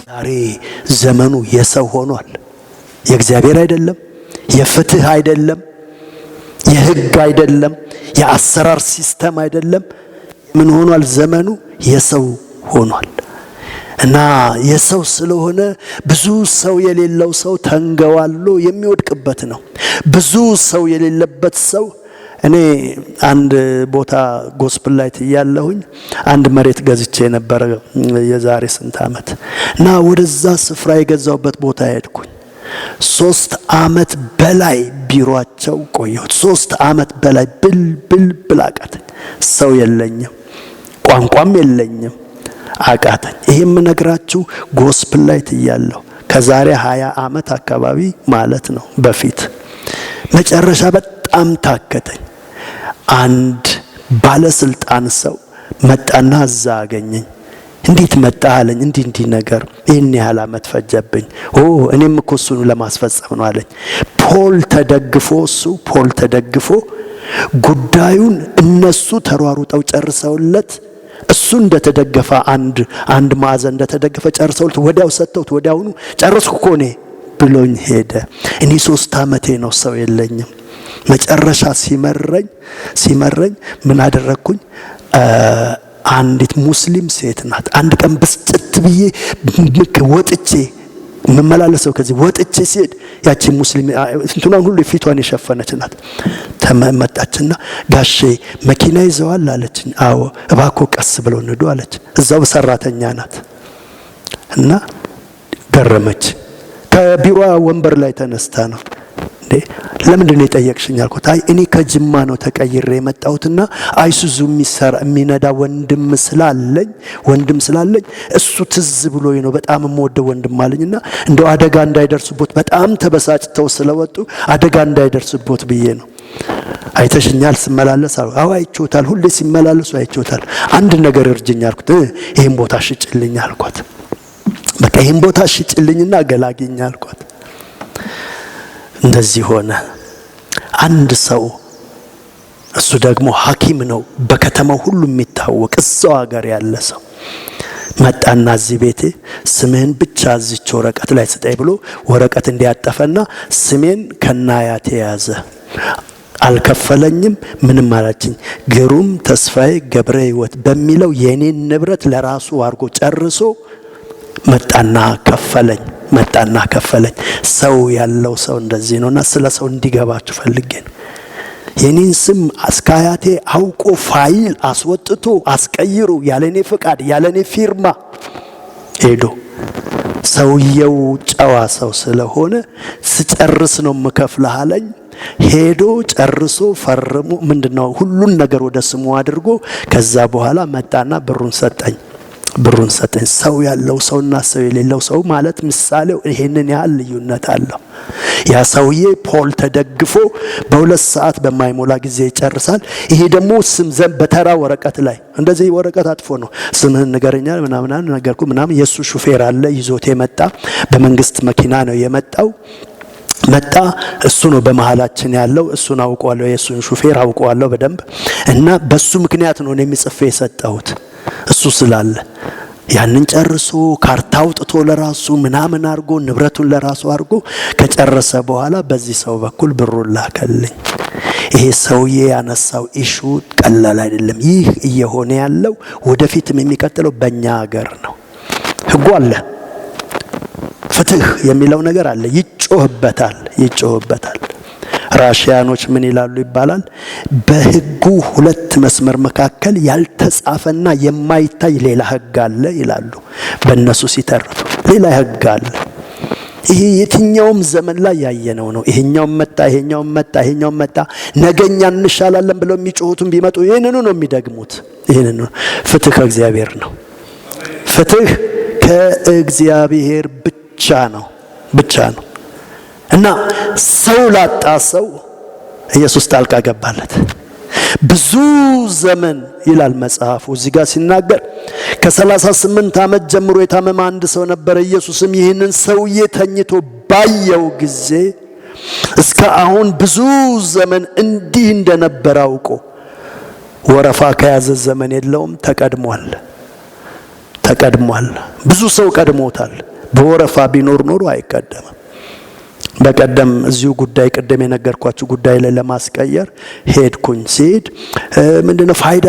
ዛሬ ዘመኑ የሰው ሆኗል። የእግዚአብሔር አይደለም፣ የፍትህ አይደለም፣ የህግ አይደለም፣ የአሰራር ሲስተም አይደለም። ምን ሆኗል? ዘመኑ የሰው ሆኗል። እና የሰው ስለሆነ ብዙ ሰው የሌለው ሰው ተንገዋሎ የሚወድቅበት ነው። ብዙ ሰው የሌለበት ሰው እኔ አንድ ቦታ ጎስፕል ላይ ያለሁኝ አንድ መሬት ገዝቼ ነበር የዛሬ ስንት አመት እና ወደዛ ስፍራ የገዛውበት ቦታ ሄድኩኝ። 3 አመት በላይ ቢሮአቸው ቆየሁት። 3 አመት በላይ ብል አቃተኝ። ሰው የለኝም፣ ቋንቋም የለኝም፣ አቃተኝ። ይሄም ነግራችሁ ጎስፕል ላይ ያለው ከዛሬ 20 አመት አካባቢ ማለት ነው በፊት መጨረሻ በጣም ታከተኝ። አንድ ባለስልጣን ሰው መጣና እዛ አገኘኝ። እንዴት መጣ አለኝ። እንዲህ ነገር ይሄን ያህል አመት ፈጀብኝ። እኔም እኮ እሱን ለማስፈጸም ነው አለኝ። ፖል ተደግፎ ጉዳዩን እነሱ ተሯሩጠው ጨርሰውለት እሱ እንደተደገፈ አንድ ማዕዘን እንደተደገፈ ጨርሰውለት ወዲያው ሰጥተውት ወዲያውኑ ጨረስኩ እኮ እኔ ብሎኝ ሄደ። እኔ 3 አመቴ ነው፣ ሰው የለኝም። መጨረሻ ሲመረኝ ምን አደረኩኝ? አንዲት ሙስሊም ሴት ናት። አንድ ቀን ብስጭት ብዬ ወጥቼ መመላለሰው ከዚህ ወጥቼ ሲሄድ ያቺ ሙስሊም እንትናን ሁሉ ፊቷን የሸፈነች ናት። ተመጣችና ጋሼ መኪና ይዘዋል አለችኝ። አዎ እባክዎ ቀስ ብለው ንዱ አለች። እዛው ሰራተኛ ናት እና ገረመች። ከቢሮዋ ወንበር ላይ ተነስታ ነው ለምንድን ነው የጠየቅሽኝ አልኩት። አይ እኔ ከጅማ ነው ተቀይሬ የመጣሁትና አይሱዙ የሚነዳ ወንድም ስላለኝ እሱ ትዝ ብሎኝ ነው በጣም የምወደው ወንድም አለኝና እንደው አደጋ እንዳይደርስቦት በጣም ተበሳጭተው ስለወጡ አደጋ እንዳይደርስቦት ብዬ ነው። አይተሽኛል ስመላለስ? አዎ አይቾታል፣ ሁሌ ሲመላለሱ አይቾታል። አንድ ነገር እርጅኝ አልኩት። ይሄን ቦታ ሽጭልኝ አልኳት። በቃ ይሄን ቦታ ሽጭልኝና ገላግኝ አልኳት። እንደዚህ ሆነ። አንድ ሰው እሱ ደግሞ ሐኪም ነው፣ በከተማው ሁሉ የሚታወቅ እዛው ሀገር ያለ ሰው መጣና እዚህ ቤቴ ስምህን ብቻ እዚች ወረቀት ላይ ስጠኝ ብሎ ወረቀት እንዲያጠፈና ስሜን ከናያቴ ያዘ። አልከፈለኝም፣ ምንም አላችኝ። ግሩም ተስፋዬ ገብረ ሕይወት በሚለው የኔን ንብረት ለራሱ አድርጎ ጨርሶ መጣና ከፈለኝ። ሰው ያለው ሰው እንደዚህ ነውና ስለ ሰው እንዲገባችሁ ፈልጌ ነው። የኔን ስም አስካያቴ አውቆ ፋይል አስወጥቶ አስቀይሮ ያለኔ ፍቃድ ያለኔ ፊርማ ሄዶ ሰውየው ጨዋ ሰው ስለሆነ ስጨርስ ነው መከፍልህ አለኝ። ሄዶ ጨርሶ ፈርሞ ምንድነው ሁሉን ነገር ወደ ስሙ አድርጎ ከዛ በኋላ መጣና ብሩን ሰጠኝ። ሰው ያለው ሰውና ሰው የሌለው ሰው ማለት ምሳሌው ይሄንን ያህል ልዩነት አለው። ያ ሰውዬ ፖል ተደግፎ በ2 ሰዓት በማይሞላ ጊዜ ይጨርሳል። ይሄ ደግሞ ስም በተራ ወረቀት ላይ እንደዚህ ወረቀት አጥፎ ነው ስምህን ንገረኛል ምናምን ነገርኩ ምናምን። የሱ ሹፌር አለ ይዞት የመጣ በመንግስት መኪና ነው የመጣው። እሱ ነው በመሃላችን ያለው። እሱን አውቀዋለሁ፣ የሱን ሹፌር አውቀዋለሁ በደንብ እና በሱ ምክንያት ነው የሚጽፈ የሰጠሁት እሱ ስላለ። ያንን ጨርሶ ካርታ አውጥቶ ለራሱ ምናምን አርጎ ንብረቱን ለራሱ አርጎ ከጨረሰ በኋላ በዚህ ሰው በኩል ብሩን ላከልኝ። ይሄ ሰውዬ ያነሳው ኢሹ ቀላል አይደለም። ይህ እየሆነ ያለው ወደፊትም የሚቀጥለው በእኛ ሀገር ነው። ህጉ አለ፣ ፍትህ የሚለው ነገር አለ፣ ይጮህበታል። ራሺያኖች ምን ይላሉ ይባላል? በህጉ 2 መስመር መካከል ያልተጻፈና የማይታይ ሌላ ህግ አለ ይላሉ። በእነሱ ሲተርፉ ሌላ ህግ አለ። ይሄ የትኛውም ዘመን ላይ ያየነው ነው። ይሄኛው መጣ ነገኛ እንሻላለን ብለው የሚጮሁትን ቢመጡ ይሄንኑ ነው የሚደግሙት። ይሄንኑ ፍትህ ከእግዚአብሔር ነው። ፍትህ ከእግዚአብሔር ብቻ ነው። እና ሰው ላጣ ሰው ኢየሱስ ጣልቃ ገባለት። ብዙ ዘመን ይላል መጽሐፉ እዚህ ጋር ሲናገር ከ38 አመት ጀምሮ የታመመ አንድ ሰው ነበር። ኢየሱስም ይህንን ሰውዬ ተኝቶ ባየው ጊዜ እስከ አሁን ብዙ ዘመን እንዲህ እንደነበረ አውቆ ወረፋ ከያዘ ዘመን የለውም። ተቀድሟል። ብዙ ሰው ቀድሞታል። በወረፋ ቢኖር ኖሮ አይቀደምም። በቀደም እዚሁ ጉዳይ ቅድም የነገርኳችሁ ጉዳይ ላይ ለማስቀየር ሄድኩኝ። ሲሄድ ምንድነው ፋይዳ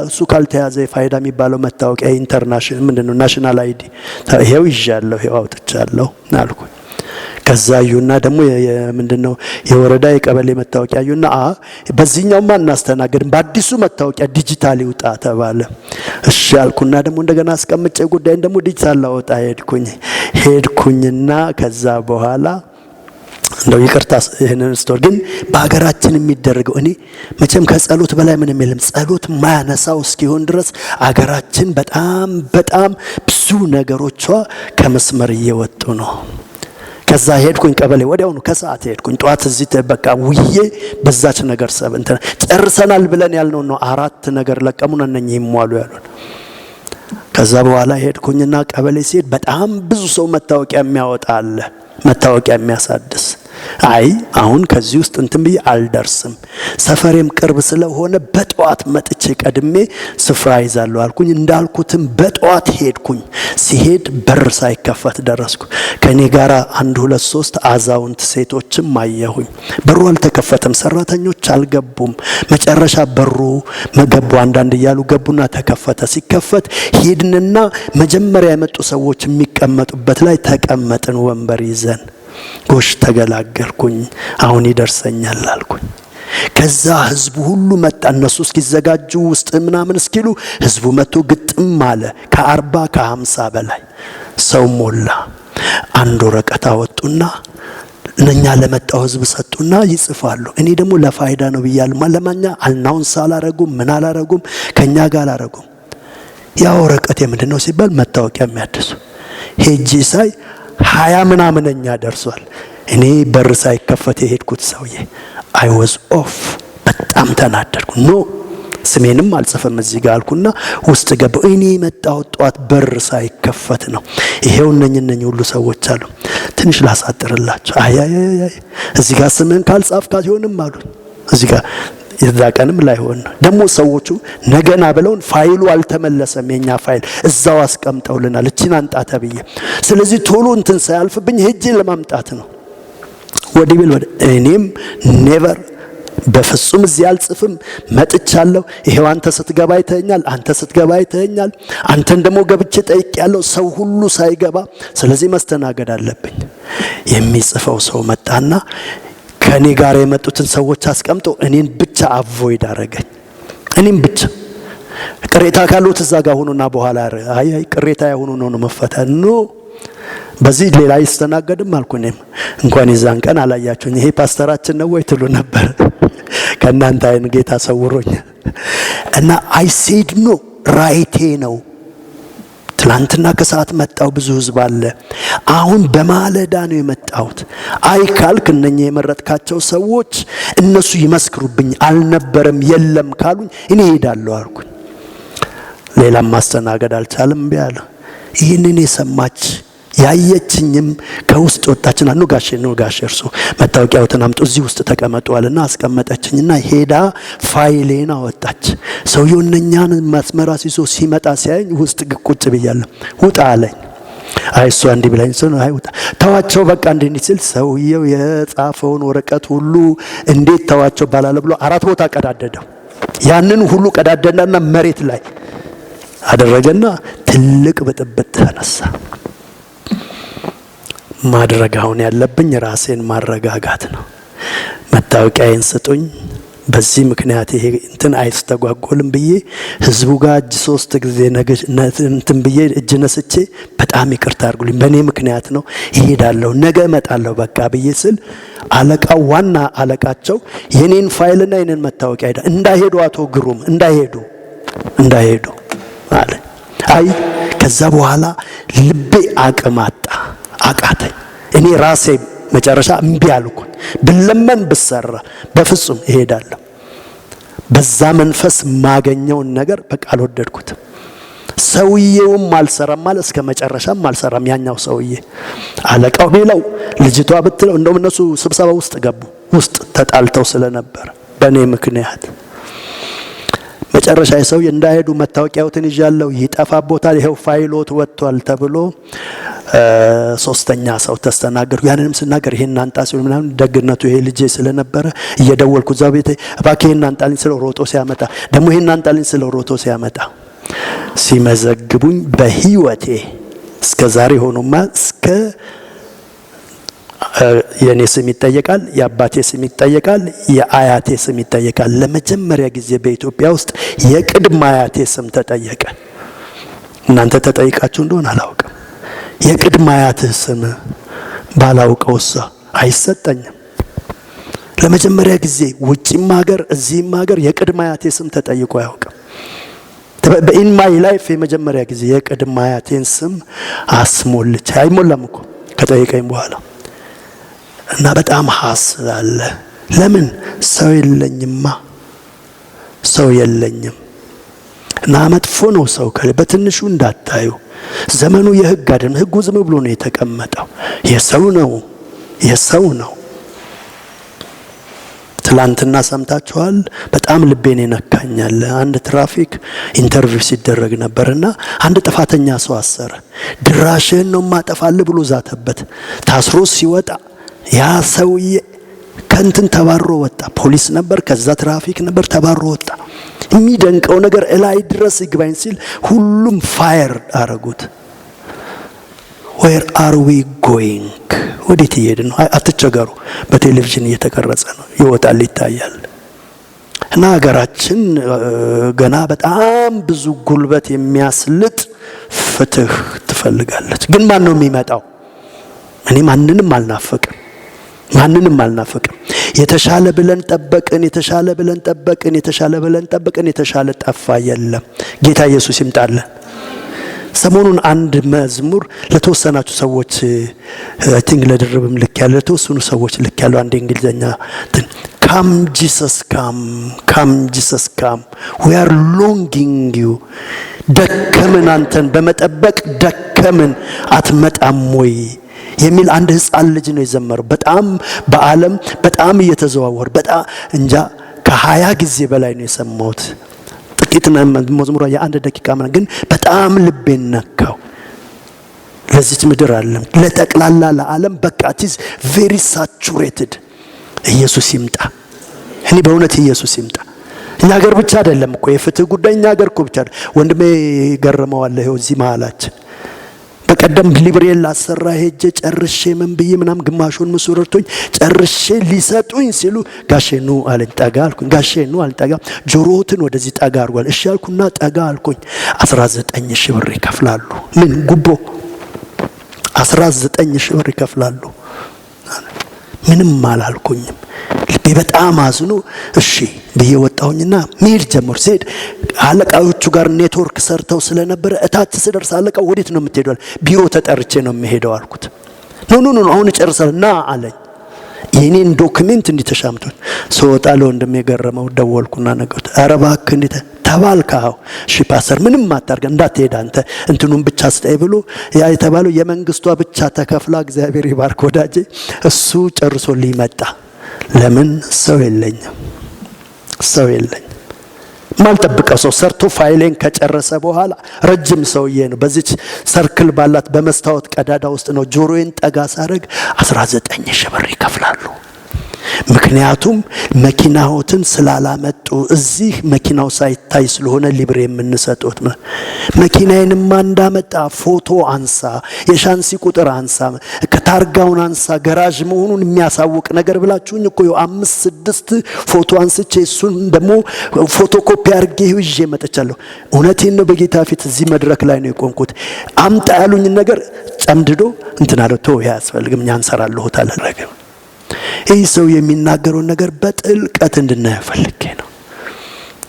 እሱ ካልተያዘ ፋይዳ የሚባለው መታወቂያ ኢንተርናሽናል ምንድነው ናሽናል አይዲ ይሄው ይዣለሁ ይሄው አውጥቻለሁ አልኩኝ። ከዛ አዩና ደግሞ ምንድነው የወረዳ የቀበሌ መታወቂያ አዩና በዚህኛውማ እናስተናግድም በአዲሱ መታወቂያ ዲጂታል ይውጣ ተባለ። እሺ አልኩና ደግሞ እንደገና አስቀምጬ ጉዳይን ደግሞ ዲጂታል ላወጣ ሄድኩኝና ከዛ በኋላ እንደው ይቅርታ ይሄንን ስቶር ግን በአገራችን የሚደረገው እኔ መቼም ከጸሎት በላይ ምንም የለም። ጸሎት ማያነሳው እስኪሆን ድረስ አገራችን በጣም ብዙ ነገሮቿ ከመስመር እየወጡ ነው። ከዛ ሄድኩኝ ቀበሌ ወዲያውኑ ከሰዓት ሄድኩኝ። ጧት እዚህ በቃ ውዬ በዛች ነገር ጨርሰናል ብለን ያልነው ነው 4 ነገር ለቀሙን እነኚህ ይሟሉ ያሉን። ከዛ በኋላ ሄድኩኝና ቀበሌ ሲሄድ በጣም ብዙ ሰው መታወቂያ የሚያወጣ አለ፣ መታወቂያ የሚያሳድስ። አይ አሁን ከዚህ ውስጥ እንትን ብዬ አልደርስም፣ ሰፈሬም ቅርብ ስለሆነ በጧት መጥቼ ቀድሜ ስፍራ ይዛለሁ አልኩኝ። እንዳልኩትም በጧት ሄድኩኝ። ሲሄድ በር ሳይከፈት ደረስኩ። ከኔ ጋራ 1 2 3 አዛውንት ሴቶችም አየሁኝ። በሩ አልተከፈተም፣ ሰራተኞች አልገቡም። መጨረሻ በሩ መገቡ አንዳንድ እያሉ ገቡና ተከፈተ። ሲከፈት ሄድንና መጀመሪያ የመጡ ሰዎች የሚቀመጡበት ላይ ተቀመጥን ወንበር ይዘን። ጎሽ ተገላገልኩኝ፣ አሁን ይደርሰኛል አልኩኝ። ከዛ ህዝቡ ሁሉ መጣ። እነሱ እስኪዘጋጁ ውስጥ ምናምን እስኪሉ ህዝቡ መጥቶ ግጥም አለ። ከ40 ከ50 በላይ ሰው ሞላ። አንድ ወረቀት አወጡና እነኛ ለመጣው ህዝብ ሰጡና ይጽፋሉ። እኔ ደግሞ ለፋይዳ ነው ብያለሁ። ማለማኛ አልናውንስ አላረጉም፣ ምን አላረጉም፣ ከኛ ጋር አላረጉም። ያ ወረቀት ምንድነው ሲባል መታወቂያ የሚያድሱ ሄጂ ሳይ 20 ምናምንኛ ደርሷል። እኔ በር ሳይከፈት የሄድኩት ሰውዬ I was off። በጣም ተናደድኩ። ኖ ስሜንም አልጽፈም እዚህ ጋር አልኩና ውስጥ ገባሁ። እኔ የመጣው ጧት በር ሳይከፈት ነው። ይሄው እነኝ ሁሉ ሰዎች አሉ። ትንሽ ላሳጥርላችሁ። አይ እዚህ ጋር ስምን ካልጻፍካት ይሆንም አሉ። እዚህ ጋር ይዛቀንም ላይ ሆነ ደግሞ ሰዎቹ ነገና ብለውን ፋይሉ አልተመለሰም። የኛ ፋይል እዛው አስቀምጠውልናል። እቺን አንጣ ተብዬ ስለዚህ ቶሎ እንትን ሳያልፍብኝ ሄጄ ለማምጣት ነው። ወደ እኔም ኔቨር በፍጹም እዚህ አልጽፍም መጥቻለሁ። ይሄው አንተ ስትገባ ይተኛል፣ አንተ ስትገባ ይተኛል፣ አንተን ደግሞ ገብቼ ጠይቄያለሁ። ሰው ሁሉ ሳይገባ ስለዚህ መስተናገድ አለብኝ። የሚጽፈው ሰው መጣና ከኔ ጋር የመጡትን ሰዎች አስቀምጦ እኔን ብቻ አቮይድ አረገኝ። እኔም ብቻ ቅሬታ ካሉት እዛ ጋር ሆኖና በኋላ አይ ቅሬታ ያሆኑ ነው መፈተን ነው። በዚህ ሌላ ይስተናገድም አልኩ። እኔም እንኳን ይዛን ቀን አላያችሁኝ ይሄ ፓስተራችን ነው ወይ ትሉ ነበር። ከናንተ አይን ጌታ ሰውሮኝ እና አይ ሴድ ኖ ራይቴ ነው። ትላንትና ከሰዓት መጣው ብዙ ህዝብ አለ። አሁን በማለዳ ነው የመጣሁት። አይ ካልክ እነኚህ የመረጥካቸው ሰዎች እነሱ ይመስክሩብኝ አልነበረም የለም ካሉኝ እኔ ሄዳለሁ አልኩኝ። ሌላም ማስተናገድ አልቻለም ቢያለ ይህንን የሰማች ያየችኝም ከውስጥ ወጣችና ነው ጋሼ እርሱ መታወቂያውትን አምጡ እዚህ ውስጥ ተቀመጧልና አስቀመጠችኝና ሄዳ ፋይሌን አወጣች። ሰውየው እነኛን መስመራ ሲሶ ሲመጣ ሲያየኝ ውስጥ ቁጭ ብያለሁ። ውጣ አለኝ። አይ እሱ አንዲ ብላኝ ሰው አይ ውጣ ተዋቸው በቃ እንዴ ሲል ሰውየው የጻፈውን ወረቀት ሁሉ እንዴት ተዋቸው ባላለ ብሎ 4 ቦታ ቀዳደደው። ያንን ሁሉ ቀዳደናና መሬት ላይ አደረገና ትልቅ ብጥብጥ ተነሳ። ማድረግ አሁን ያለብኝ ራሴን ማረጋጋት ነው። መታወቂያዬን ስጡኝ፣ በዚህ ምክንያት ይሄ እንትን አይስተጓጎልም ብዬ ህዝቡ ጋር 3 ጊዜ እንትን ብዬ እጅ ነስቼ በጣም ይቅርታ አድርጉልኝ በእኔ ምክንያት ነው እሄዳለሁ ነገ እመጣለሁ በቃ ብዬ ስል አለቃው ዋና አለቃቸው የኔን ፋይልና የኔን መታወቂያ እንዳይሄዱ አቶ ግሩም እንዳይሄዱ አለ። አይ ከዛ በኋላ ልቤ አቃተኝ። እኔ ራሴ መጨረሻ እምቢ አልኩኝ። ብለመን ብሰራ በፍጹም እሄዳለሁ። በዛ መንፈስ ማገኘውን ነገር በቃ አልወደድኩትም። ሰውየውም አልሰራም ማለት እስከ መጨረሻም አልሰራም። ያኛው ሰውዬ አለቃው ሌላው ልጅቷ ብትለው እንደውም እነሱ ስብሰባ ውስጥ ገቡ ውስጥ ተጣልተው ስለነበር በኔ ምክንያት መጨረሻ ሰው እንዳይሄዱ መታወቂያውትን ይዣለው ይጠፋቦታል ይሄው ፋይሎት ወጥቷል ተብሎ ሶስተኛ ሰው ተስተናገሩ። ያንንም ስናገር ይሄን አንጣ ሲሉ ምናምን ደግነቱ ይሄ ልጄ ስለነበረ እየደወልኩ እዛው ቤቴ እባክህ ይሄን አንጣልኝ ስለው ሮጦ ሲያመጣ ደግሞ ይሄን አንጣልኝ ስለው ሮጦ ሲያመጣ ሲመዘግቡኝ በህይወቴ እስከ ዛሬ ሆኖማ እስከ የኔ ስም ይጠየቃል፣ የአባቴ ስም ይጠየቃል፣ የአያቴ ስም ይጠየቃል። ለመጀመሪያ ጊዜ በኢትዮጵያ ውስጥ የቅድመ አያቴ ስም ተጠየቀ። እናንተ ተጠይቃችሁ እንደሆነ አላውቅም። የቅድመ አያትህ ስም ባላውቀውስ አይሰጠኝም። ለመጀመሪያ ጊዜ ውጪም ሀገር እዚህም ሀገር የቅድመ አያቴ ስም ተጠይቆ አያውቅም። በኢን ማይ ላይፍ የመጀመሪያ ጊዜ የቅድመ አያቴን ስም አስሞልቼ አይሞላም እኮ ከጠይቀኝ በኋላ እና በጣም ሐስላለ። ለምን ሰው የለኝማ ሰው የለኝም። እና መጥፎ ነው ሰው በትንሹ እንዳታዩ። ዘመኑ የህግ አይደለም። ህጉ ዝም ብሎ ነው የተቀመጠው። የሰው ነው። ትላንትና ሰምታችኋል። በጣም ልቤን ይነካኛል። አንድ ትራፊክ ኢንተርቪው ሲደረግ ነበርና አንድ ጥፋተኛ ሰው አሰረ። ድራሽህን ነው ማጠፋልህ ብሎ ዛተበት። ታስሮ ሲወጣ ያ ሰውዬ ከንትን ተባሮ ወጣ። ፖሊስ ነበር፣ ከዛ ትራፊክ ነበር፣ ተባሮ ወጣ። የሚደንቀው ነገር እላይ ድረስ ይግባኝ ሲል ሁሉም ፋየር አረጉት። where are we going? ወዴት እየሄድን ነው? አትቸገሩ። በቴሌቪዥን እየተቀረጸ ነው፣ ይወጣል፣ ይታያል። እና ሀገራችን ገና በጣም ብዙ ጉልበት የሚያስልጥ ፍትህ ትፈልጋለች። ግን ማን ነው የሚመጣው? እኔ ማንንም አልናፈቅም። የተሻለ ብለን ጠበቅን፣ የተሻለ ጠፋ። የለም። ጌታ ኢየሱስ ይምጣልን። ሰሞኑን አንድ መዝሙር ለተወሰናችሁ ሰዎች አይ ቲንክ ለድርብም ልክ ያለ ለተወሰኑ ሰዎች ልክ ያለው አንድ እንግሊዘኛ come Jesus come we are longing you ደከምን አንተን በመጠበቅ ደከምን አትመጣም ወይ የሚል አንድ ህፃን ልጅ ነው የዘመረው። በጣም በዓለም በጣም እየተዘዋወረ በጣም እንጃ ከ20 ጊዜ በላይ ነው የሰማሁት። ጥቂት መዝሙሩ የአንድ ደቂቃ ማለት ግን በጣም ልቤን ነካው። ለዚች ምድር ዓለም ለጠቅላላ ለዓለም በቃ it is very saturated። ኢየሱስ ይምጣ። እኔ በእውነት ኢየሱስ ይምጣ። እኛ ሀገር ብቻ አይደለም እኮ የፍትህ ጉዳይ እኛ ሀገር እኮ ብቻ ወንድሜ ገረመዋል። ይኸው እዚህ መሃላችን በቀደም ሊብሬል ላሰራ ሄጄ ጨርሼ ምን ብዬ ምናም ግማሹን መስወርቶኝ ጨርሼ ሊሰጡኝ ሲሉ ጋሼ ኑ አለኝ። ጠጋ አልኩኝ። ጋሼ ኑ አልጠጋ ጆሮትን ወደዚህ ጠጋ አርጓል። እሺ አልኩና ጠጋ አልኩኝ። 19,000 ብር ይከፍላሉ። ምን ጉቦ 19,000 ብር ይከፍላሉ። ምንም አላልኩኝም። ልቤ በጣም አዝኖ እሺ ብዬ ወጣሁኝና መሄድ ጀመርኩ። ሲሄድ አለቃዎቹ ጋር ኔትወርክ ሰርተው ስለነበረ እታች ስደርስ አለቃው ወዴት ነው የምትሄደው? ቢሮ ተጠርቼ ነው የምሄደው አልኩት። ኖ አሁን ጨርሰና አለኝ። የኔን ዶክመንት እንዲተሻምቶኝ ሰውጣ ለወንድሜ ገረመው ደወልኩና ነገርኩት። ኧረ እባክህ እንዴት ተባልካው? እሺ ፓስተር ምንም አታርጋ እንዳትሄድ አንተ እንትኑን ብቻ ስጠይ ብሎ ያ የተባለው የመንግስቷ ብቻ ተከፍላ እግዚአብሔር ይባርክ ወዳጄ እሱ ጨርሶ ሊመጣ። ለምን ሰው የለኝም ማልጠብቀው ሰው ሰርቶ ፋይሌን ከጨረሰ በኋላ ረጅም ሰውዬ ነው። በዚች ሰርክል ባላት በመስታወት ቀዳዳ ውስጥ ነው ጆሮዬን ጠጋ ሳረግ 19,000 ብር ይከፍላሉ። ምክንያቱም መኪናዎትን ስላላመጡ እዚህ መኪናው ሳይታይ ስለሆነ ሊብሬ የምንሰጡት መኪናዬንማ እንዳመጣ ፎቶ አንሳ፣ የሻንሲ ቁጥር አንሳ፣ ከታርጋውን አንሳ፣ ገራዥ መሆኑን የሚያሳውቅ ነገር ብላችሁኝ እኮ 5-6 ፎቶ አንስቼ እሱን ደግሞ ፎቶኮፒ አድርጌ ይዤ መጥቻለሁ። እውነቴን ነው በጌታ ፊት እዚህ መድረክ ላይ ነው የቆምኩት። አምጣ ያሉኝ ነገር ጨምድዶ እንትና ለቶ ያስፈልግም እኛ እንሰራለሁ ታላላገ ይህ ሰው የሚናገረው ነገር በጥልቀት እንድናየው ፈልጌ ነው።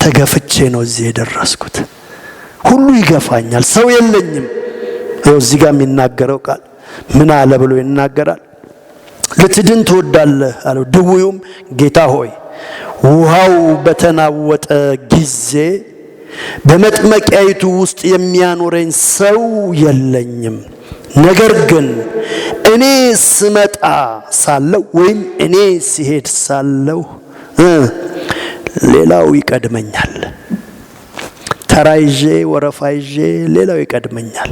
ተገፍቼ ነው እዚህ የደረስኩት። ሁሉ ይገፋኛል፣ ሰው የለኝም። እዚህ ጋር የሚናገረው ቃል ምን አለ ብሎ ይናገራል። ልትድን ትወዳለህ አለው። ድውዩም ጌታ ሆይ ውሃው በተናወጠ ጊዜ በመጥመቂያይቱ ውስጥ የሚያኖረኝ ሰው የለኝም። ነገር ግን እኔ ስመጣ ሳለሁ ወይም እኔ ሲሄድ ሳለሁ ሌላው ይቀድመኛል። ተራ ይዤ ወረፋ ይዤ ሌላው ይቀድመኛል።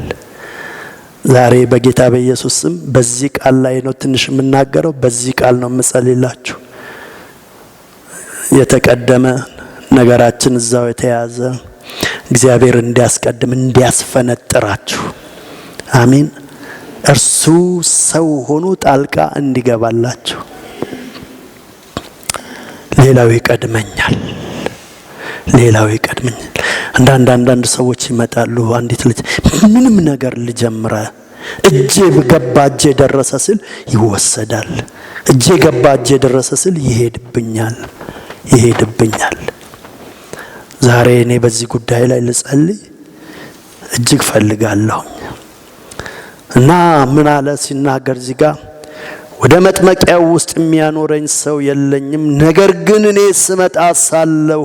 ዛሬ በጌታ በኢየሱስ ስም በዚህ ቃል ላይ ነው ትንሽ የምናገረው። በዚህ ቃል ነው የምጸልይላችሁ። የተቀደመ ነገራችን እዛው የተያዘ እግዚአብሔር እንዲያስቀድም እንዲያስፈነጥራችሁ፣ አሜን። እርሱ ሰው ሆኖ ጣልቃ እንዲገባላችሁ። ሌላው ይቀድመኛል፣ ሌላው ይቀድመኛል። አንዳንድ ሰዎች ይመጣሉ። አንዲት ልጅ ምንም ነገር ልጀምረ እጄ ገባ እጄ ደረሰ ስል ይወሰዳል። እጄ ገባ እጄ ደረሰ ስል ይሄድብኛል። ዛሬ እኔ በዚህ ጉዳይ ላይ ልጸልይ እጅግ ፈልጋለሁ። እና ምን አለ ሲናገር እዚህ ጋር ወደ መጥመቂያው ውስጥ የሚያኖረኝ ሰው የለኝም። ነገር ግን እኔ ስመጣ ሳለሁ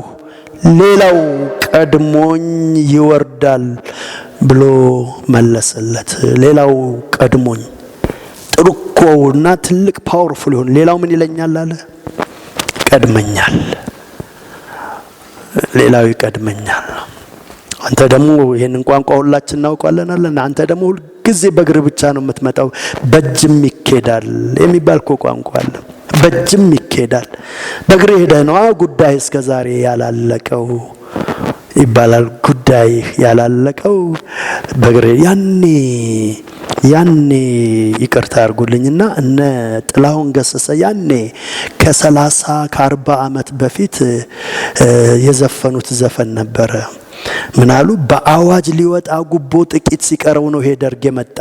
ሌላው ቀድሞኝ ይወርዳል ብሎ መለሰለት። ሌላው ቀድሞኝ ጥሩኮና ትልቅ ፓወርፉል ይሆን። ሌላው ምን ይለኛል አለ? ይቀድመኛል። ሌላው ይቀድመኛል። አንተ ደግሞ ይሄንን ቋንቋ ሁላችን እናውቃለን አለ። አንተ ደግሞ ሁሉ ጊዜ በእግር ብቻ ነው የምትመጣው፣ በእጅም ይኬዳል የሚባል እኮ ቋንቋ አለ። በእጅም ይኬዳል። በእግር ሄደህ ነው ጉዳይ እስከ ዛሬ ያላለቀው ይባላል። ጉዳይ ያላለቀው በእግር ያኔ ይቅርታ አድርጉልኝና እነ ጥላሁን ገሰሰ ያኔ ከ40 ዓመት በፊት የዘፈኑት ዘፈን ነበረ። ምን አሉ? በአዋጅ ሊወጣ ጉቦ ጥቂት ሲቀረው ነው ይሄ ደርግ የመጣ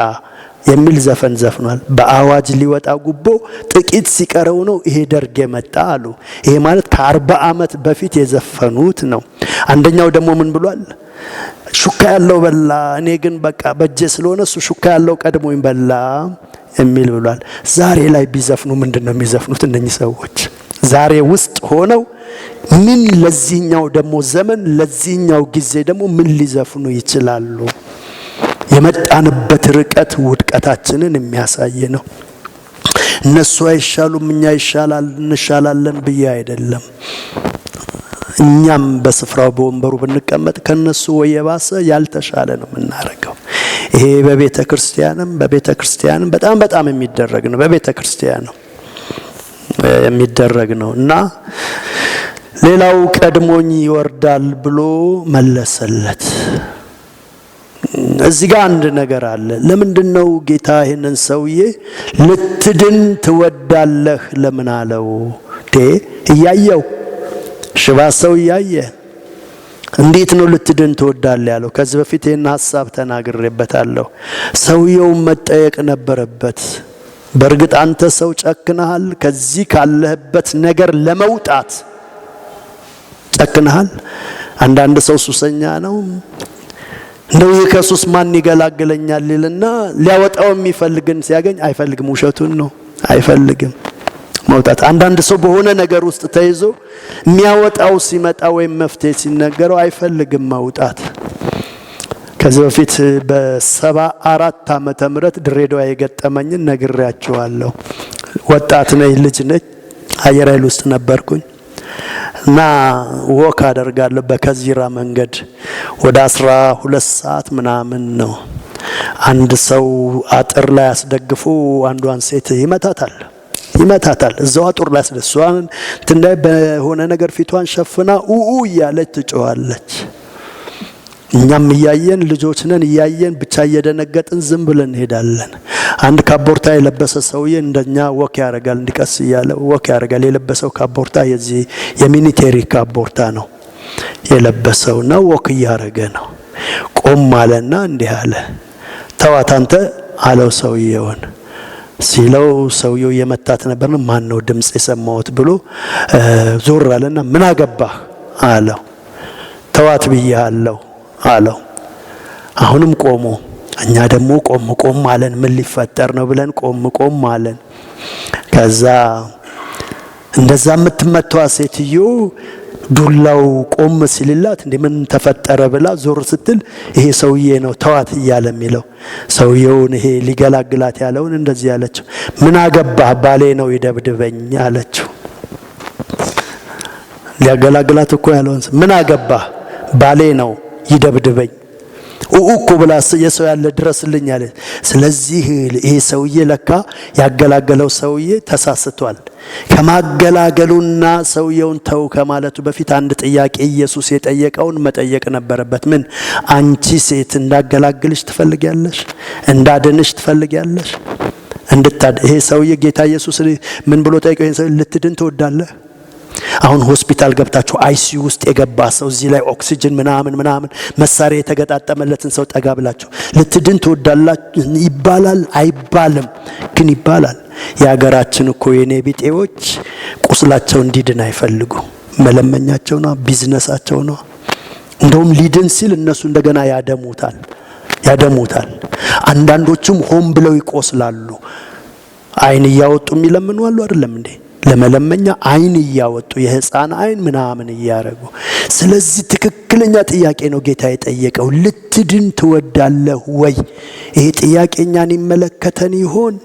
የሚል ዘፈን ዘፍኗል። በአዋጅ ሊወጣ ጉቦ ጥቂት ሲቀረው ነው ይሄ ደርግ የመጣ አሉ። ይሄ ማለት ከ40 ዓመት በፊት የዘፈኑት ነው። አንደኛው ደግሞ ምን ብሏል? ሹካ ያለው በላ፣ እኔ ግን በቃ በእጄ ስለሆነ እሱ ሹካ ያለው ቀድሞኝ በላ የሚል ብሏል። ዛሬ ላይ ቢዘፍኑ ምንድነው የሚዘፍኑት እነኚህ ሰዎች? ዛሬ ውስጥ ሆነው ምን ለዚህኛው ደግሞ ዘመን ለዚህኛው ጊዜ ደግሞ ምን ሊዘፍኑ ይችላሉ? የመጣንበት ርቀት ውድቀታችንን የሚያሳይ ነው። እነሱ አይሻሉም እኛ እንሻላለን ብዬ አይደለም። እኛም በስፍራው በወንበሩ ብንቀመጥ ከነሱ ወየባሰ ያልተሻለ ነው የምናረገው። ይሄ በቤተ ክርስቲያንም በጣም የሚደረግ ነው። በቤተ ክርስቲያን ነው የሚደረግ ነው። እና ሌላው ቀድሞኝ ይወርዳል ብሎ መለሰለት። እዚህ ጋር አንድ ነገር አለ። ለምንድነው ጌታ ይሄንን ሰውዬ ልትድን ትወዳለህ ለምን አለው? እያየው ሽባ ሰው እያየ እንዴት ነው ልትድን ትወዳለህ ያለው? ከዚህ በፊት ይሄን ሐሳብ ተናግሬበታለሁ። ሰውየው መጠየቅ ነበረበት። በእርግጥ አንተ ሰው ጨክነሃል? ከዚህ ካለህበት ነገር ለመውጣት ጨክነሃል? አንዳንድ ሰው ሱሰኛ ነው። እንደው ከሱስ ማን ይገላግለኛል ይልና ሊያወጣው የሚፈልግን ሲያገኝ አይፈልግም። ውሸቱን ነው፣ አይፈልግም መውጣት። አንዳንድ ሰው በሆነ ነገር ውስጥ ተይዞ የሚያወጣው ሲመጣ ወይም መፍትሄ ሲነገረው አይፈልግም መውጣት። ከዚህ በፊት በ74 ዓመተ ምህረት ድሬዳዋ የገጠመኝን ነግሬያችኋለሁ። ወጣት ነኝ፣ ልጅ ነኝ። አየር ኃይል ውስጥ ነበርኩኝ እና ወክ አደርጋለሁ በከዚራ መንገድ ወደ 12 ሰዓት ምናምን ነው። አንድ ሰው አጥር ላይ አስደግፎ አንዷን ሴት ይመታታል። እዛው አጥር ላይ አስደሷን ትንዳይ በሆነ ነገር ፊቷን ሸፍና እያለች ትጮኻለች። እኛም እያየን ልጆች ነን፣ እያየን ብቻ እየደነገጥን ዝም ብለን እንሄዳለን። አንድ ካቦርታ የለበሰ ሰውዬ እንደኛ ወክ ያደርጋል፣ እንዲቀስ እያለ ወክ ያደርጋል። የለበሰው ካቦርታ የዚህ የሚኒቴሪ ካቦርታ ነው የለበሰውና ወክ እያደረገ ነው። ቆም አለና እንዲህ አለ፣ ተዋት አንተ አለው ሰውዬውን። ሲለው ሰውዬው የመታት ነበር። ማን ነው ድምጽ የሰማሁት ብሎ ዞር አለና ምን አገባህ አለው። ተዋት ብያለሁ አለው። አሁንም ቆሞ፣ እኛ ደግሞ ቆም አለን። ምን ሊፈጠር ነው ብለን ቆም አለን። ከዛ እንደዛ የምትመታዋ ሴትዮ ዱላው ቆም ሲልላት እንደ ምን ተፈጠረ ብላ ዞር ስትል ይሄ ሰውዬ ነው ተዋት እያለ የሚለው ሰውዬውን ይሄ ሊገላግላት ያለውን እንደዚህ ያለችው ምን አገባህ ባሌ ነው ይደብድበኝ አለችው። ሊያገላግላት እኮ ያለውን ምን አገባህ ባሌ ነው ይደብድበኝ እኮ ብላ የሰው ያለ ድረስልኝ አለ። ስለዚህ ይሄ ሰውዬ ለካ ያገላገለው ሰውዬ ተሳስቷል። ከማገላገሉና ሰውየውን ተው ከማለቱ በፊት አንድ ጥያቄ ኢየሱስ የጠየቀውን መጠየቅ ነበረበት። ምን አንቺ ሴት እንዳገላግልሽ ትፈልጊያለሽ? እንዳድንሽ ትፈልጊያለሽ? ይሄ ሰውዬ ጌታ ኢየሱስ ምን ብሎ ጠይቀው? ይሄን ሰው ልትድን ትወዳለህ? አሁን ሆስፒታል ገብታችሁ አይሲዩ ውስጥ የገባ ሰው እዚህ ላይ ኦክሲጅን ምናምን መሳሪያ የተገጣጠመለትን ሰው ጠጋ ብላችሁ ልትድን ትወዳላችሁ ይባላል አይባልም? ግን ይባላል። የሀገራችን እኮ የኔ ቢጤዎች ቁስላቸው እንዲድን አይፈልጉ። መለመኛቸው ነው፣ ቢዝነሳቸው ነው። እንደውም ሊድን ሲል እነሱ እንደገና ያደሙታል። አንዳንዶቹም ሆን ብለው ይቆስላሉ። አይን እያወጡ የሚለምኑ አሉ አይደለም እንዴ? ለመለመኛ አይን እያወጡ የህፃን አይን ምናምን እያረጉ። ስለዚህ ትክክለኛ ጥያቄ ነው ጌታ የጠየቀው። ልትድን ትወዳለህ ወይ? ይሄ ጥያቄኛን ይመለከተን ይሆን?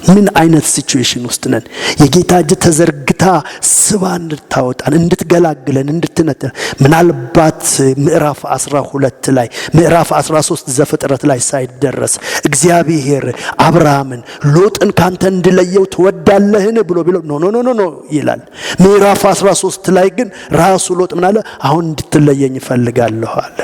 ምን አይነት ሲቹዌሽን ውስጥ ነን? የጌታ እጅ ተዘርግታ ስባ እንድታወጣን እንድትገላግለን እንድትነጥለን። ምናልባት ምዕራፍ 12 ላይ ምዕራፍ 13 ዘፍጥረት ላይ ሳይደረስ እግዚአብሔር አብርሃምን ሎጥን ካንተ እንድለየው ትወዳለህን ብሎ ቢለው ኖ ይላል። ምዕራፍ 13 ላይ ግን ራሱ ሎጥ ምን አለ? አሁን እንድትለየኝ እፈልጋለሁ አለ።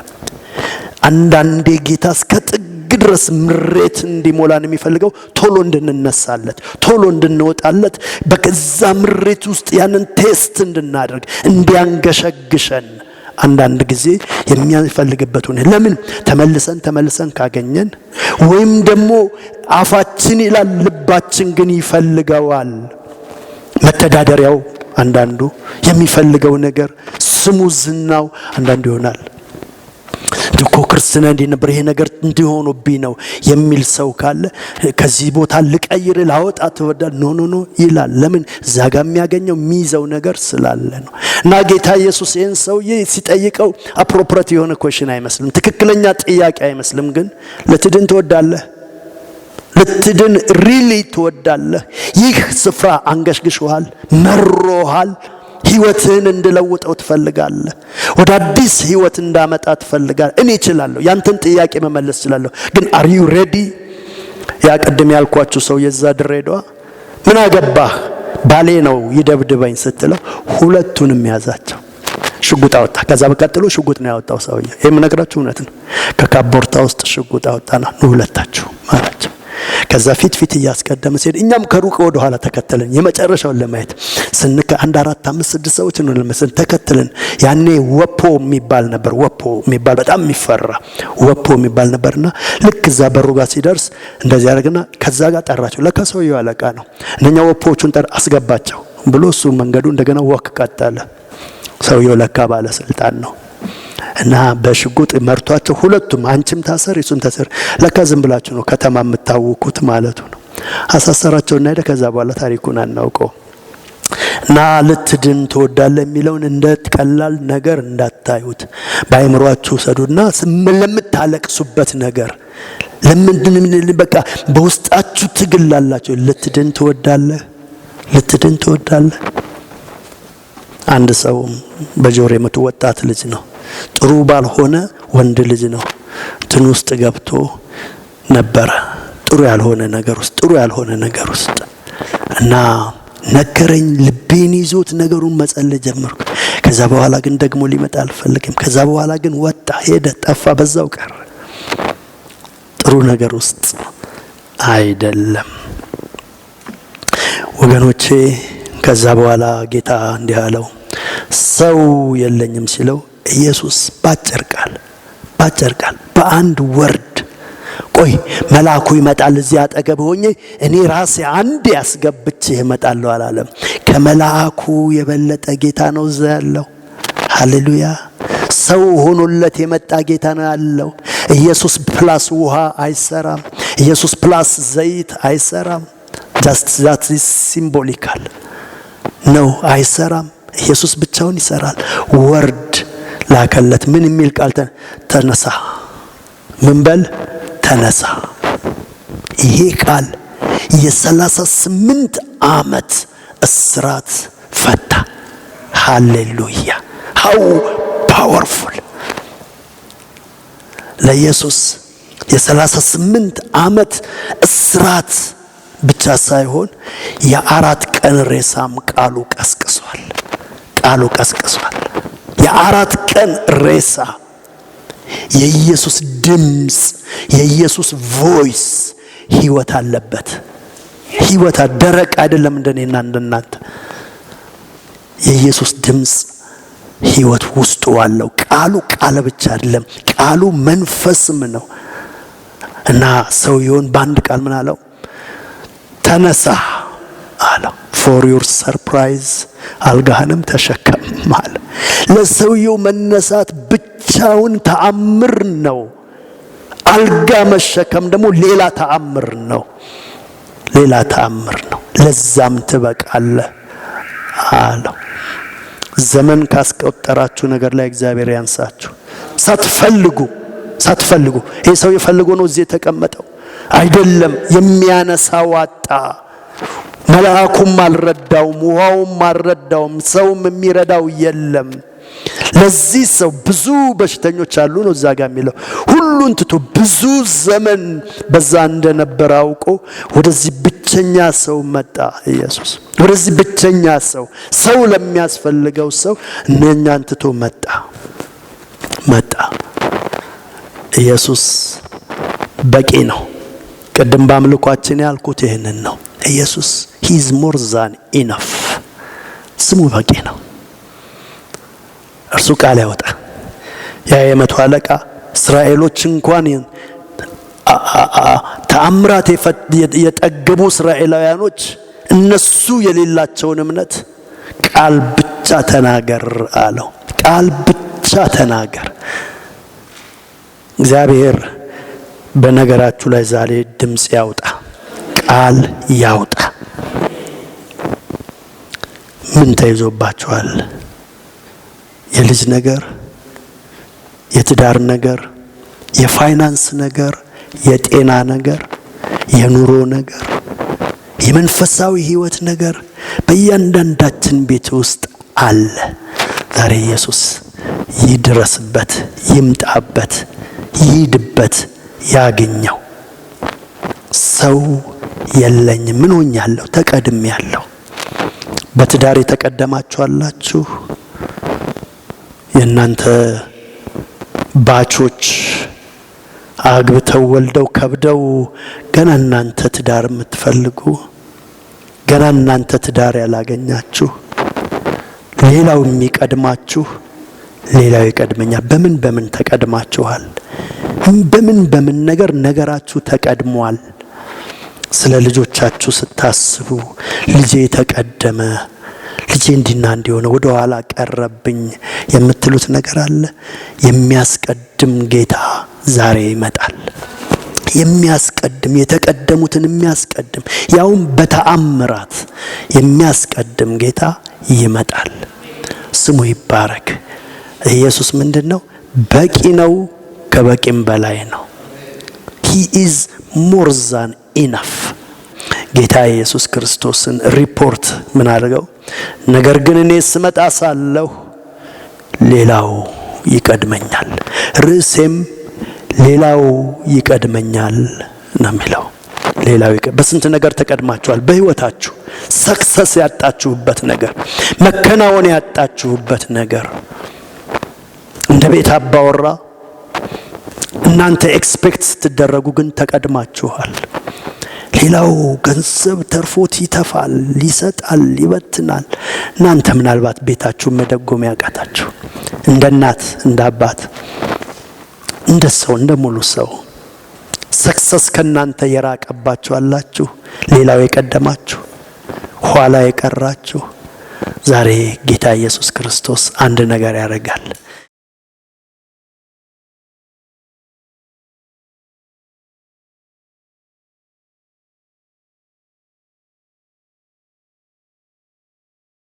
አንዳንዴ ጌታ እስከ ጥግ ድረስ ምሬት እንዲሞላን የሚፈልገው ቶሎ እንድንነሳለት ቶሎ እንድንወጣለት በከዛ ምሬት ውስጥ ያንን ቴስት እንድናደርግ እንዲያንገሸግሸን አንዳንድ ጊዜ የሚያፈልግበት ሆነ። ለምን ተመልሰን ካገኘን ወይም ደግሞ አፋችን ይላል ልባችን ግን ይፈልገዋል። መተዳደሪያው አንዳንዱ የሚፈልገው ነገር ስሙ ዝናው አንዳንዱ ይሆናል። ድኮ ክርስቲና እንዲህ ነበር ይሄ ነገር እንዲሆኑብኝ ነው የሚል ሰው ካለ ከዚህ ቦታ ልቀይር ላወጣ ትወዳል ኖ ይላል። ለምን? እዛ ጋር የሚያገኘው የሚይዘው ነገር ስላለ ነው። እና ጌታ ኢየሱስ ይህን ሰውዬ ሲጠይቀው አፕሮፕሬት የሆነ ኮሽን አይመስልም፣ ትክክለኛ ጥያቄ አይመስልም። ግን ልትድን ትወዳለህ? ልትድን ሪሊ ትወዳለህ? ይህ ስፍራ አንገሽግሾሃል፣ መሮሃል፣ ህይወትህን እንድለውጠው ትፈልጋለህ? ወደ አዲስ ህይወት እንዳመጣ ትፈልጋለህ? እኔ እችላለሁ፣ ያንተን ጥያቄ መመለስ እችላለሁ። ግን አር ዩ ሬዲ? ያ ቀደም ያልኳችሁ ሰው የዛ ድሬዳዋ ምን አገባህ ባሌ ነው ይደብድበኝ ስትለው ሁለቱንም ያዛቸው፣ ሽጉጥ አወጣ። ከዛ በቀጥሎ ሽጉጥ ነው ያወጣው ሰውዬ። ይሄም ነገራችሁ እውነት ነው። ከካቦርታ ውስጥ ሽጉጥ አወጣና ነው ሁለታችሁ ማለቸው። ከዛ ፊት እያስቀደመ ሲሄድ እኛም ከሩቅ ወደ ኋላ ተከተልን የመጨረሻውን ለማየት ስንከ 1 4 5 6 ሰዎች ነው ለምሳሌ ተከተልን። ያኔ ወፖ የሚባል ነበር። ወፖ የሚባል በጣም የሚፈራ ወፖ የሚባል ነበርና ልክ እዛ በሩ ጋር ሲደርስ እንደዚህ ያደርግና ከዛ ጋር ጠራቸው። ለከሰውየው አለቃ ነው። እነኛ ወፖዎቹን አስገባቸው ብሎ እሱ መንገዱ እንደገና ወክ ቀጠለ። ሰውየው ለካ ባለስልጣን ነው እና በሽጉጥ መርቷቸው ሁለቱም አንቺም ታሰር እሱም ታሰር። ለካ ዝም ብላችሁ ነው ከተማ የምታውቁት ማለቱ ነው። አሳሰራቸውና ሄደ። ከዛ በኋላ ታሪኩን አናውቀው። እና ልትድን ትወዳለህ የሚለውን እንደ ቀላል ነገር እንዳታዩት በአይምሮአችሁ ሰዱና ለምታለቅሱበት ነገር ለምን በቃ በውስጣችሁ ትግላላችሁ። ልትድን ትወዳለህ? አንድ ሰው በጆሮ የመቱ ወጣት ልጅ ነው። ጥሩ ባልሆነ ወንድ ልጅ ነው። እንትን ውስጥ ገብቶ ነበረ ጥሩ ያልሆነ ነገር ውስጥ እና ነገረኝ። ልቤን ይዞት ነገሩን መጸለይ ጀመርኩ። ከዛ በኋላ ግን ደግሞ ሊመጣ አልፈልግም። ከዛ በኋላ ግን ወጣ፣ ሄደ፣ ጠፋ፣ በዛው ቀረ። ጥሩ ነገር ውስጥ አይደለም ወገኖቼ። ከዛ በኋላ ጌታ እንዲህ አለው፣ ሰው የለኝም ሲለው ኢየሱስ ባጭር ቃል በአንድ ወርድ ቆይ መልአኩ ይመጣል እዚህ አጠገብ ሆኜ እኔ ራሴ አንድ ያስገብቼ እመጣለሁ አላለም። ከመልአኩ የበለጠ ጌታ ነው እዛ ያለው። ሃሌሉያ! ሰው ሆኖለት የመጣ ጌታ ነው ያለው። ኢየሱስ ፕላስ ውሃ አይሰራም። ኢየሱስ ፕላስ ዘይት አይሰራም። ጃስት ዛት ኢዝ ሲምቦሊካል ነው፣ አይሰራም። ኢየሱስ ብቻውን ይሰራል። ወርድ ላከለት። ምን የሚል ቃል? ተነሳ። ምን በል? ተነሳ። ይሄ ቃል የ38 ዓመት እስራት ፈታ። ሃሌሉያ! ሃው ፓወርፉል! ለኢየሱስ የ38 ዓመት እስራት ብቻ ሳይሆን የ4 ቀን ሬሳም ቃሉ ቀስቅሷል። የ4 ቀን ሬሳ የኢየሱስ ድምጽ፣ የኢየሱስ ቮይስ ህይወት አለበት። ህይወት ደረቅ አይደለም እንደኔና እንደናንተ። የኢየሱስ ድምጽ ህይወት ውስጡ አለው። ቃሉ ቃል ብቻ አይደለም፣ ቃሉ መንፈስም ነው። እና ሰውየውን በአንድ ቃል ምን አለው? ተነሳ አለው። ፎር ዩር ሰርፕራይዝ አልጋህንም ተሸከም አለ። ለሰውየው መነሳት ብቻውን ተአምር ነው። አልጋ መሸከም ደግሞ ሌላ ተአምር ነው። ለዛም ትበቃለህ አለው። ዘመን ካስቆጠራችሁ ነገር ላይ እግዚአብሔር ያንሳችሁ። ሳትፈልጉ ይሄ ሰው የፈልጎ ነው እዚህ የተቀመጠው አይደለም። የሚያነሳው አጣ። መልአኩም አልረዳውም፣ ውሃውም አልረዳውም፣ ሰውም የሚረዳው የለም። ለዚህ ሰው ብዙ በሽተኞች አሉ ነው እዛ ጋር የሚለው። ሁሉን ትቶ ብዙ ዘመን በዛ እንደነበረ አውቆ ወደዚህ ብቸኛ ሰው መጣ ኢየሱስ። ወደዚህ ብቸኛ ሰው ለሚያስፈልገው ሰው እነኛን ትቶ መጣ። ኢየሱስ በቂ ነው። ቅድም በአምልኳችን ያልኩት ይሄንን ነው። ኢየሱስ he is more than enough። ስሙ በቂ ነው። እርሱ ቃል ያወጣ። ያ የመቶ አለቃ እስራኤሎች እንኳን ተአምራት የጠገቡ እስራኤላውያኖች እነሱ የሌላቸውን እምነት ቃል ብቻ ተናገር አለው። ቃል ብቻ ተናገር። እግዚአብሔር በነገራችሁ ላይ ዛሬ ድምጽ ያውጣ፣ ቃል ያውጣ። ምን ተይዞባችኋል? የልጅ ነገር፣ የትዳር ነገር፣ የፋይናንስ ነገር፣ የጤና ነገር፣ የኑሮ ነገር፣ የመንፈሳዊ ህይወት ነገር በእያንዳንዳችን ቤት ውስጥ አለ። ዛሬ ኢየሱስ ይድረስበት፣ ይምጣበት፣ ይሂድበት፣ ያገኘው። ሰው የለኝም፣ ምን ሆኛለሁ? ተቀድሜያለሁ። በትዳር የተቀደማችሁ አላችሁ። የእናንተ ባቾች አግብተው ወልደው ከብደው ገና እናንተ ትዳር የምትፈልጉ፣ ገና እናንተ ትዳር ያላገኛችሁ፣ ሌላው የሚቀድማችሁ፣ ሌላው ይቀድመኛል። በምን ተቀድማችኋል? በምን ነገራችሁ ተቀድሟል? ስለ ልጆቻችሁ ስታስቡ ልጄ ተቀደመ፣ ልጄ እንዲና እንዲሆነ ወደ ኋላ ቀረብኝ የምትሉት ነገር አለ። የሚያስቀድም ጌታ ዛሬ ይመጣል። የሚያስቀድም፣ የተቀደሙትን የሚያስቀድም፣ ያውም በተአምራት የሚያስቀድም ጌታ ይመጣል። ስሙ ይባረክ። ኢየሱስ ምንድነው? በቂ ነው፣ ከበቂም በላይ ነው። he is more than enough። ጌታ ኢየሱስ ክርስቶስን ሪፖርት ምን አድርገው? ነገር ግን እኔ ስመጣ ሳለሁ ሌላው ይቀድመኛል። ርዕሴም ሌላው ይቀድመኛል ነው የሚለው። ሌላው በስንት ነገር ተቀድማችኋል? በህይወታችሁ ሰክሰስ ያጣችሁበት ነገር፣ መከናወን ያጣችሁበት ነገር፣ እንደ ቤት አባወራ እናንተ ኤክስፔክት ስትደረጉ ግን ተቀድማችኋል። ሌላው ገንዘብ ተርፎት ይተፋል፣ ይሰጣል፣ ይበትናል። እናንተ ምናልባት ቤታችሁን መደጎም ያቃታችሁ፣ እንደ እናት፣ እንደ አባት፣ እንደ ሰው፣ እንደ ሙሉ ሰው ሰክሰስ ከናንተ የራቀባችሁ አላችሁ። ሌላው የቀደማችሁ፣ ኋላ የቀራችሁ። ዛሬ ጌታ ኢየሱስ ክርስቶስ አንድ ነገር ያደርጋል።